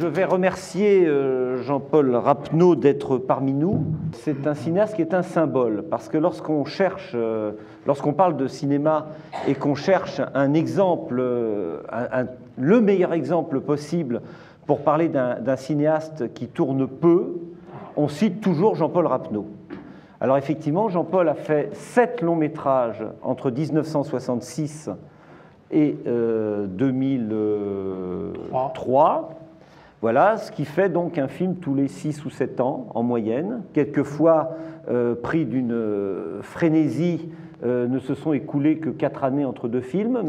vais remercier Jean-Paul Rapneau d'être parmi nous. C'est un cinéaste qui est un symbole, parce que lorsqu'on cherche, lorsqu'on parle de cinéma et qu'on cherche un exemple, le meilleur exemple possible pour parler d'un cinéaste qui tourne peu, on cite toujours Jean-Paul Rapneau. Alors effectivement, Jean-Paul a fait 7 longs métrages entre 1966 et 2003. Voilà, ce qui fait donc un film tous les 6 ou 7 ans en moyenne. Quelquefois, pris d'une frénésie, ne se sont écoulés que 4 années entre 2 films,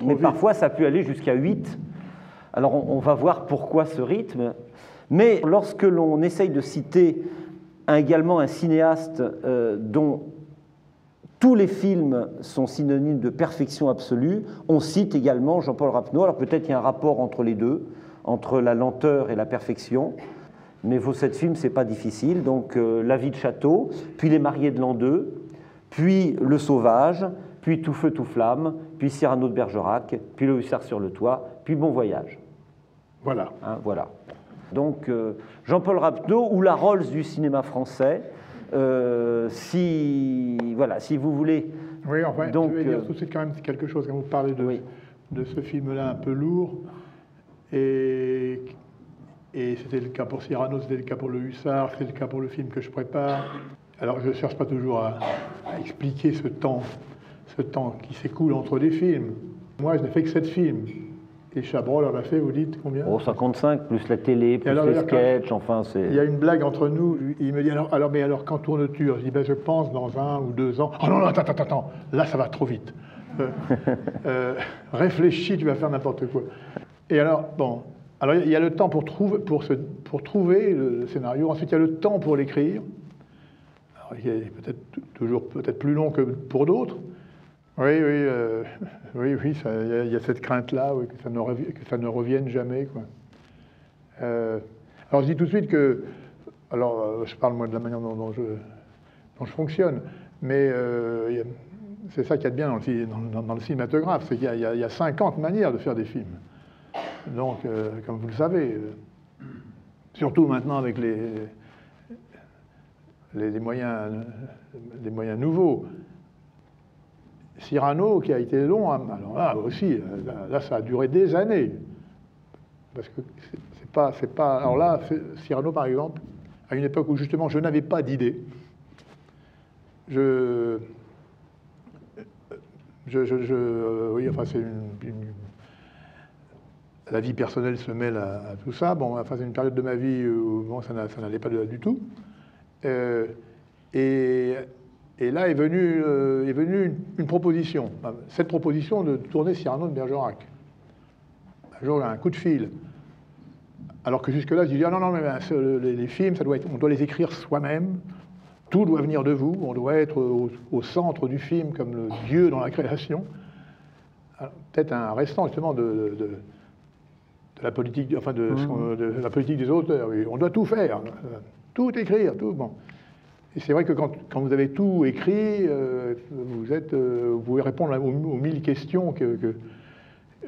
mais parfois ça a pu aller jusqu'à 8. Alors on va voir pourquoi ce rythme. Mais lorsque l'on essaye de citer également un cinéaste dont tous les films sont synonymes de perfection absolue, on cite également Jean-Paul Rapneau. Alors peut-être qu'il y a un rapport entre les deux, entre la lenteur et la perfection, mais vos 7 films, c'est pas difficile. Donc La vie de château, puis Les mariés de l'an 2, puis Le sauvage, puis Tout feu, tout flamme, puis Cyrano de Bergerac, puis Le hussard sur le toit, puis Bon voyage. Voilà. Hein, voilà. Donc Jean-Paul Rapneau, ou la Rolls du cinéma français, si vous voulez. Oui, enfin, donc, je vais dire tout de suite quand même quelque chose quand vous parlez de ce film-là un peu lourd. Et c'était le cas pour Cyrano, c'était le cas pour Le Hussard, c'était le cas pour le film que je prépare. Alors je ne cherche pas toujours à expliquer ce temps qui s'écoule entre les films. Moi, je n'ai fait que 7 films. Et Chabrol en a fait, vous dites combien? Oh, 55, plus la télé, plus les sketchs, enfin c'est... Il y a une blague entre nous, il me dit alors quand tournes-tu? Je dis je pense dans 1 ou 2 ans. Oh non, attends, là ça va trop vite. Réfléchis, tu vas faire n'importe quoi. Et alors, bon, alors il y a le temps pour trouver le scénario, ensuite il y a le temps pour l'écrire. Alors il est peut-être plus long que pour d'autres. Oui, il y a cette crainte-là, oui, que ça ne revienne jamais, quoi. Alors je dis tout de suite que, je parle moi de la manière dont je fonctionne, mais c'est ça qu'il y a de bien dans le cinématographe, c'est qu'il y a 50 manières de faire des films. Donc, comme vous le savez, surtout maintenant avec les moyens nouveaux. Cyrano, qui a été long, alors là aussi, là ça a duré des années. Parce que c'est pas... Alors là, Cyrano, par exemple, à une époque où justement je n'avais pas d'idée, oui, enfin c'est la vie personnelle se mêle à tout ça. Bon, enfin c'est une période de ma vie où bon, ça n'allait pas du tout. Et là est venue une proposition. Cette proposition de tourner Cyrano de Bergerac. Un jour, un coup de fil. Alors que jusque-là, je disais non, mais les films, on doit les écrire soi-même. Tout doit venir de vous. On doit être au centre du film, comme le Dieu dans la création. Peut-être un restant justement de la politique, enfin de la politique des auteurs. Oui. On doit tout faire, tout écrire, tout bon. Et c'est vrai que quand vous avez tout écrit, vous pouvez répondre aux 1000 questions que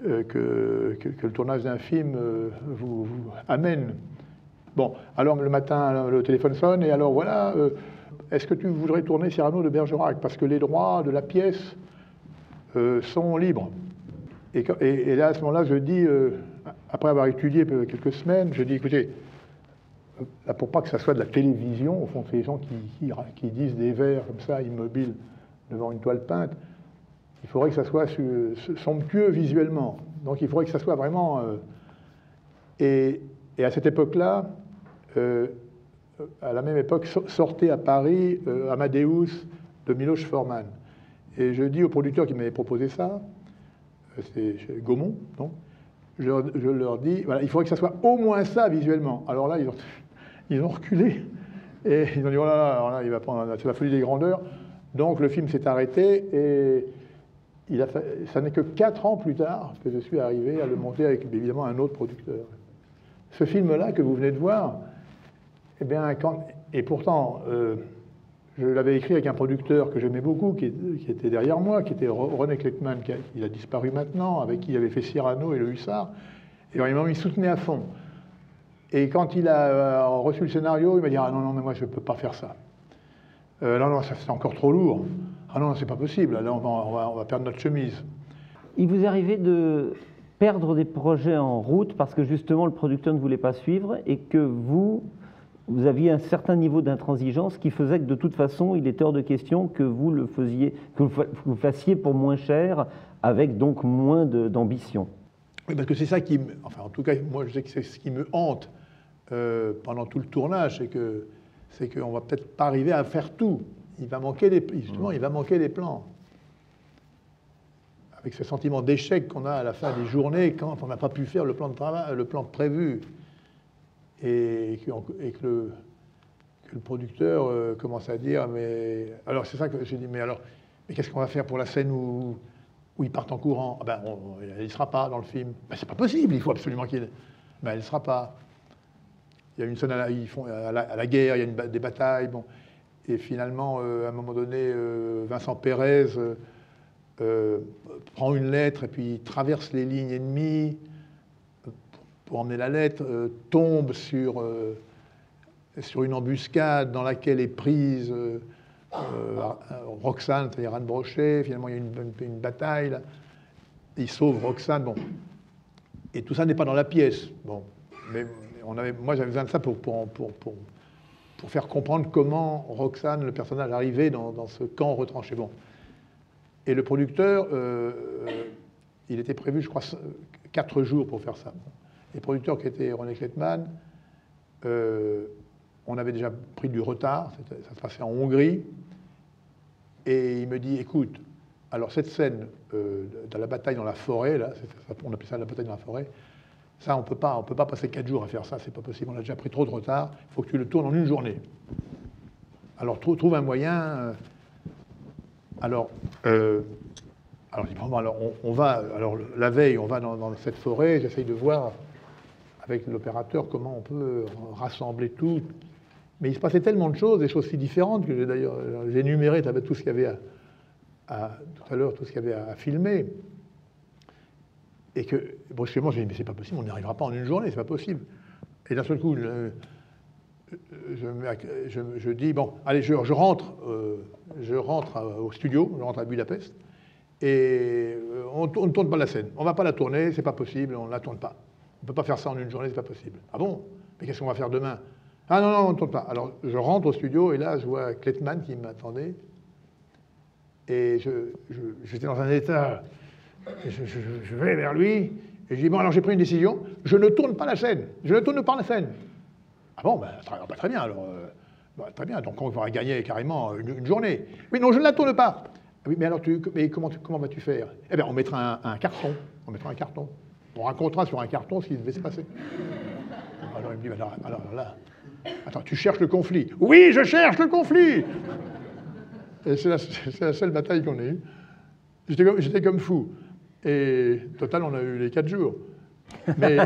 le tournage d'un film vous amène. Bon, alors le matin, le téléphone sonne, et alors voilà, est-ce que tu voudrais tourner Cyrano de Bergerac? Parce que les droits de la pièce sont libres. Et là, à ce moment-là, je dis, après avoir étudié quelques semaines, je dis, écoutez, là, pour pas que ça soit de la télévision, au fond, c'est les gens qui disent des vers comme ça, immobiles, devant une toile peinte, il faudrait que ça soit somptueux visuellement. Donc il faudrait que ça soit vraiment... Et à cette époque-là, à la même époque, sortait à Paris Amadeus de Miloš Forman. Et je dis aux producteurs qui m'avaient proposé ça, c'est chez Gaumont, non, je leur dis, voilà, il faudrait que ça soit au moins ça visuellement. Alors là, ils ont reculé et ils ont dit, oh là là, alors là il va prendre la folie des grandeurs. Donc le film s'est arrêté et ça n'est que 4 ans plus tard que je suis arrivé à le monter avec évidemment un autre producteur. Ce film-là que vous venez de voir, eh bien, et pourtant, je l'avais écrit avec un producteur que j'aimais beaucoup, qui était derrière moi, qui était René Kleckmann, il a disparu maintenant, avec qui il avait fait Cyrano et Le Hussard. Et vraiment, il soutenait à fond. Et quand il a reçu le scénario, il m'a dit « Ah non, non, mais moi, je ne peux pas faire ça. Non, non, ça c'est encore trop lourd. Ah non, c'est pas possible, là, on va perdre notre chemise. » Il vous est arrivé de perdre des projets en route parce que justement le producteur ne voulait pas suivre et que vous aviez un certain niveau d'intransigeance qui faisait que de toute façon, il était hors de question que vous le faisiez, que vous fassiez pour moins cher, avec donc moins d'ambition. Oui, parce que c'est ça qui enfin en tout cas, moi je sais que c'est ce qui me hante pendant tout le tournage, c'est qu'on va peut-être pas arriver à faire tout. Il va manquer justement, il va manquer des plans. Avec ce sentiment d'échec qu'on a à la fin des journées quand on n'a pas pu faire le plan de travail, le plan prévu. Et que le producteur commence à dire, mais alors c'est ça que j'ai dit, mais alors, mais qu'est-ce qu'on va faire pour la scène où ils partent en courant? Ah ben, elle ne sera pas dans le film. Ben, c'est pas possible, il faut absolument qu'il. Ben, elle ne sera pas. Il y a une scène ils font à la guerre, il y a des batailles, bon. Et finalement, à un moment donné, Vincent Pérez prend une lettre et puis traverse les lignes ennemies pour emmener la lettre, tombe sur une embuscade dans laquelle est prise Roxane, c'est-à-dire Anne Brochet. Finalement, il y a une bataille, là. Il sauve Roxane, bon. Et tout ça n'est pas dans la pièce. Bon. Mais moi, j'avais besoin de ça pour faire comprendre comment Roxane, le personnage, arrivait dans ce camp retranché. Bon. Et le producteur, il était prévu, je crois, 4 jours pour faire ça. Les producteurs qui étaient René Klettmann, on avait déjà pris du retard, ça se passait en Hongrie, et il me dit, écoute, alors cette scène dans la bataille dans la forêt, là, on appelle ça la bataille dans la forêt, ça on peut pas passer 4 jours à faire ça, c'est pas possible, on a déjà pris trop de retard, il faut que tu le tournes en une journée. Alors trouve un moyen. Alors je dis, bon, alors on va, alors la veille, on va dans cette forêt, j'essaye de voir avec l'opérateur comment on peut rassembler tout. Mais il se passait tellement de choses, des choses si différentes, que j'ai énuméré tout ce qu'il y avait tout à l'heure, tout ce qu'il y avait à filmer. Et que, brusquement, j'ai dit, mais c'est pas possible, on n'y arrivera pas en une journée, c'est pas possible. Et d'un seul coup, je dis, bon, allez, je rentre au studio, je rentre à Budapest, et on ne tourne pas la scène. On ne va pas la tourner, c'est pas possible, on ne la tourne pas. On ne peut pas faire ça en une journée, c'est pas possible. Ah bon? Mais qu'est-ce qu'on va faire demain? Ah non, non, on ne tourne pas. Alors, je rentre au studio, et là, je vois Klettmann qui m'attendait, et j'étais dans un état... Je vais vers lui, et je dis, bon, alors j'ai pris une décision, je ne tourne pas la scène, je ne tourne pas la scène. Ah bon, ben, très bien, alors, très bien, donc on va gagner carrément une journée. Oui, non, je ne la tourne pas. Oui, mais alors, comment vas-tu faire? Eh bien, on mettra un carton, on racontera sur un carton ce qui devait se passer. Alors il me dit, alors là, attends, tu cherches le conflit? Oui, je cherche le conflit. Et c'est la seule bataille qu'on ait eue. J'étais comme fou. Et total, on a eu les 4 jours. Mais,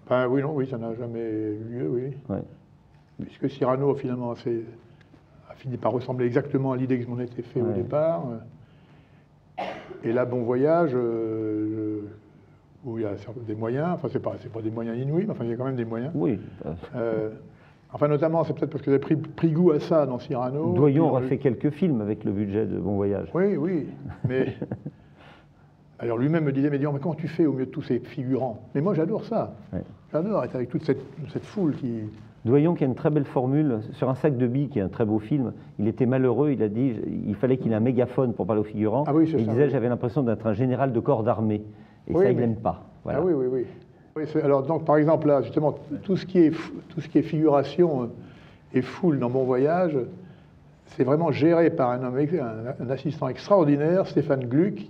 ben oui, non, oui, ça n'a jamais eu lieu, oui. Ouais. Puisque Cyrano, finalement, a fini par ressembler exactement à l'idée que je m'en étais fait au départ. Et là, Bon Voyage, où il y a des moyens, enfin, c'est pas des moyens inouïs, mais enfin, il y a quand même des moyens. Oui. Enfin, notamment, c'est peut-être parce que j'ai pris goût à ça dans Cyrano. Doyon aura fait quelques films avec le budget de Bon Voyage. Oui, oui, mais... Alors lui-même me disait, mais comment tu fais au milieu de tous ces figurants? Mais moi, j'adore ça. Ouais. J'adore être avec toute cette foule qui... Doyon qui a une très belle formule, sur Un sac de billes, qui est un très beau film, il était malheureux, il a dit, il fallait qu'il ait un mégaphone pour parler aux figurants. Ah oui, c'est ça. Il disait, oui. J'avais l'impression d'être un général de corps d'armée. Et oui, ça, il n'aime pas. Voilà. Ah oui, oui, oui. Oui, alors, donc, par exemple, là, justement, tout ce qui est figuration et foule dans Bon Voyage, c'est vraiment géré par un assistant extraordinaire, Stéphane Gluck,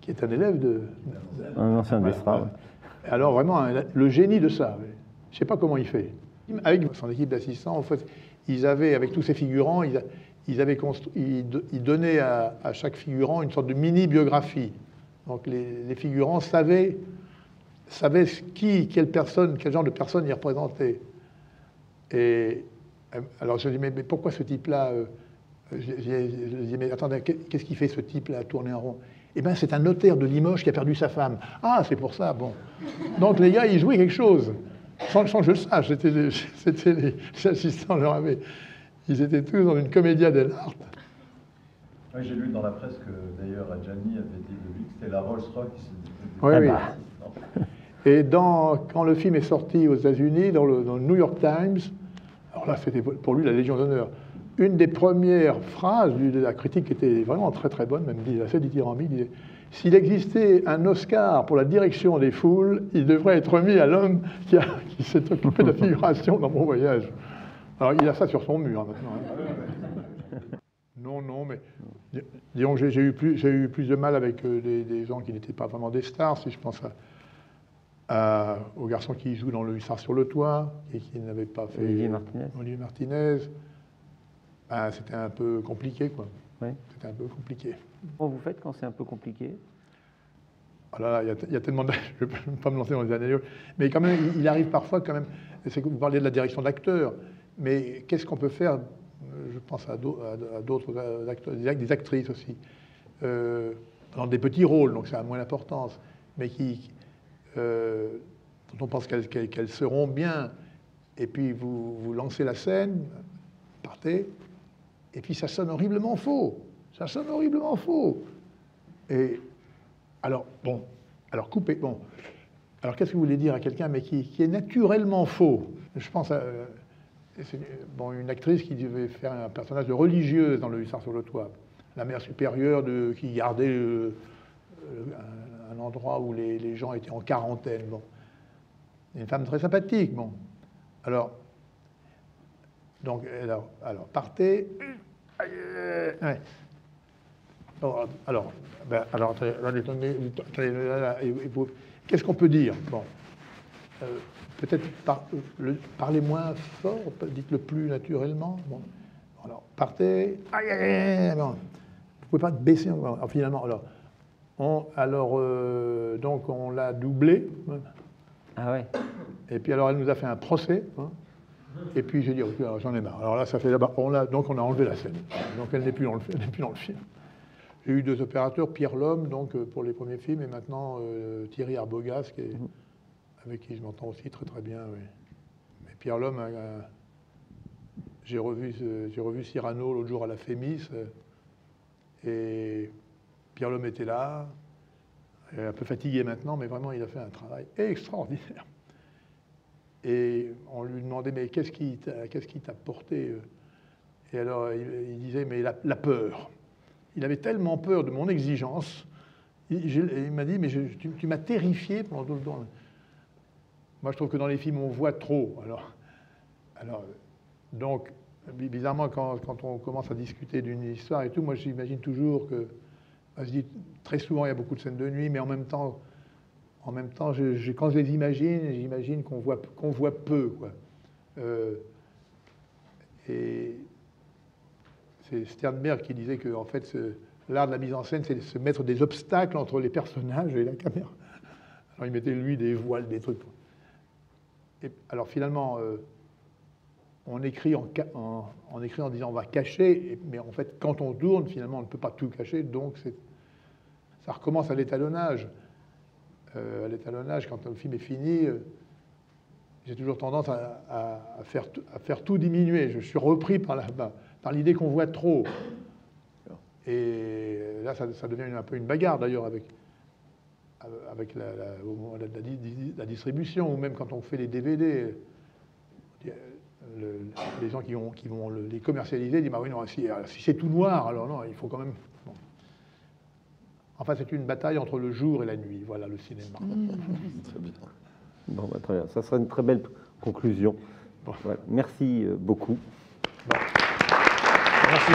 qui est un élève un ancien d'Estra. Ouais. Alors, vraiment, le génie de ça. Je ne sais pas comment il fait. Avec son équipe d'assistants, en fait, ils avaient, avec tous ces figurants, ils donnaient à chaque figurant une sorte de mini-biographie. Donc, les figurants savaient quel genre de personne il représentait. Et alors je dis, mais pourquoi ce type-là je dis, mais attendez, qu'est-ce qu'il fait ce type-là à tourner en rond? Eh bien, c'est un notaire de Limoges qui a perdu sa femme. Ah, c'est pour ça, bon. Donc les gars, ils jouaient quelque chose. Sans que je le sache, c'était les assistants leur avaient. Ils étaient tous dans une commedia dell'arte. Oui, j'ai lu dans la presse que d'ailleurs Adjani avait dit de lui que c'était la Rolls-Royce. Oui, oui. bah. Et quand le film est sorti aux États-Unis, dans le New York Times, alors là, c'était pour lui la Légion d'honneur. Une des premières phrases de la critique qui était vraiment très très bonne, même assez dithyrambique, disait « S'il existait un Oscar pour la direction des foules, il devrait être remis à l'homme qui s'est occupé de la figuration dans mon voyage. » Alors il a ça sur son mur maintenant. Hein. Non, mais disons que j'ai eu plus de mal avec des gens qui n'étaient pas vraiment des stars, si je pense au garçon qui joue dans Le Hussard sur le toit et qui n'avait pas fait Olivier Martinez. Ah, c'était un peu compliqué, quoi. Oui. C'était un peu compliqué. Comment vous faites quand c'est un peu compliqué? Oh là là, il y a tellement de... Je ne vais pas me lancer dans les anecdotes. Mais quand même, il arrive parfois quand même... C'est que vous parlez de la direction d'acteurs, mais qu'est-ce qu'on peut faire? Je pense à d'autres acteurs, des actrices aussi, dans des petits rôles, donc ça a moins d'importance, mais dont on pense qu'elles seront bien, et puis vous lancez la scène, partez, et puis ça sonne horriblement faux. Ça sonne horriblement faux. Et alors, bon, alors coupez, bon. Alors qu'est-ce que vous voulez dire à quelqu'un, mais qui est naturellement faux? Je pense à une actrice qui devait faire un personnage de religieuse dans Le Hussard sur le toit. La mère supérieure qui gardait un endroit où les gens étaient en quarantaine. Bon. Une femme très sympathique, bon. Alors, partez. Ouais. Qu'est-ce qu'on peut dire? Bon, peut-être parlez moins fort, dites-le plus naturellement. Bon, alors partez. Bon. Vous pouvez pas baisser. Alors, finalement, donc on l'a doublé. Ah ouais. Et puis alors elle nous a fait un procès. Hein. Et puis j'ai dit, okay, j'en ai marre. Alors là, ça fait donc on a enlevé la scène. Donc elle n'est plus dans le film. J'ai eu 2 opérateurs, Pierre Lhomme, donc pour les premiers films, et maintenant Thierry Arbogast, avec qui je m'entends aussi très très bien. Oui. Mais Pierre Lhomme, j'ai revu Cyrano l'autre jour à la Fémis, et Pierre Lhomme était là, un peu fatigué maintenant, mais vraiment il a fait un travail extraordinaire. Et on lui demandait, mais qu'est-ce qui t'a porté? Et alors il disait, mais la peur. Il avait tellement peur de mon exigence. Il m'a dit, mais tu m'as terrifié pendant tout le temps. Moi, je trouve que dans les films, on voit trop. Donc, bizarrement, quand on commence à discuter d'une histoire et tout, moi, j'imagine toujours que... Je dis, très souvent, il y a beaucoup de scènes de nuit, mais en même temps, quand je les imagine, j'imagine qu'on voit peu, quoi. Et c'est Sternberg qui disait que, en fait, l'art de la mise en scène, c'est de se mettre des obstacles entre les personnages et la caméra. Alors, il mettait, lui, des voiles, des trucs. Et alors, finalement, on écrit en disant on va cacher, mais en fait, quand on tourne, finalement, on ne peut pas tout cacher, donc ça recommence à l'étalonnage. À l'étalonnage, quand le film est fini, j'ai toujours tendance à faire tout diminuer. Je suis repris par l'idée qu'on voit trop. Et là, ça devient un peu une bagarre, d'ailleurs, avec la distribution, ou même quand on fait les DVD. Les gens qui vont les commercialiser disent, bah oui, non, si c'est tout noir, alors non, il faut quand même... Bon. Enfin, c'est une bataille entre le jour et la nuit, voilà le cinéma. Très bien. Bon, bah, très bien. Ça sera une très belle conclusion. Bon. Voilà. Merci beaucoup. Bon. Merci.